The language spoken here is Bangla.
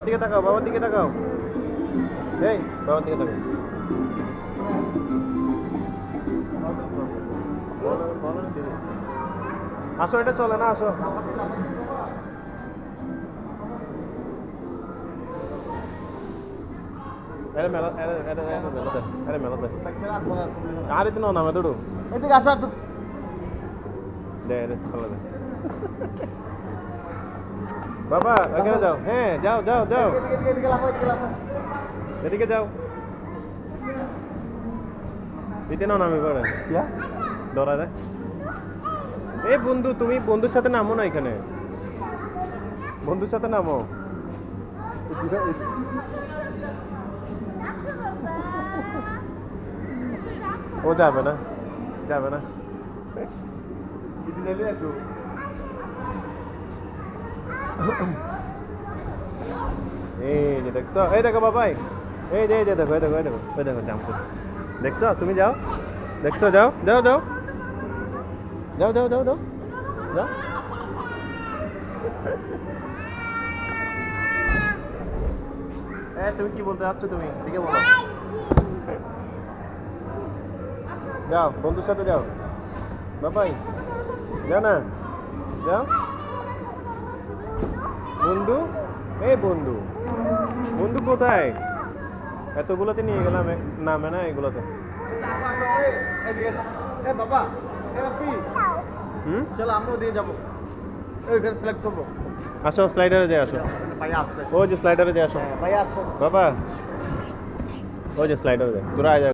দিকে তাকাও, বাবার দিকে তাকাও। এই বাবার দিকে তাকাও। আসো, এটা চলে না, আসো। আরে মেলা, আরে মেলাতে আর itu নামে দৌড়ো এদিকে আসো তো। দে চলে দে বাবা, এখানে যাও। হ্যাঁ, যাও যাও যাও, এদিকে লাফাও, এদিকে লাফাও। এদিকে যাও। দিতে নাও নামে পড়ে ইয়া ডরা যায়। এই বন্ধু, তুমি বন্ধুর সাথে নামো না, এখানে বন্ধুর সাথে নামো। ও যাবে না, যাবে না। দিদি নেলে একটু এই যে দেখছো, এই দেখো বাবাই, এই যে দেখো, এই দেখো, এই দেখো, এই দেখো জাম্প করছে। দেখছো, তুমি যাও, দেখছো, যাও যাও যাও যাও যাও যাও যাও যাও। তুমি কি বলতে চাচ্ছ, তুমি ঠিক বলো। যাও বন্ধুর সাথে যাও বাবাই, যাও না, যাও। বন্ধু, এই বন্ধু, বন্ধু কোথায়? এতগুলোতে নিয়ে গেলাম, নামে না এগুলোতে। এদিকে এ বাবা, এ বাপি, চলো আমরা ওদিকে যাবো। ওইখানে সিলেক্ট করবো। আসো, স্লাইডারে যাই, আসো। ভাই আসছে, ওই যে স্লাইডারে যাই, আসো ভাই আসছে। বাবা, ওই যে স্লাইডারে যাই, তোরা আয় যা।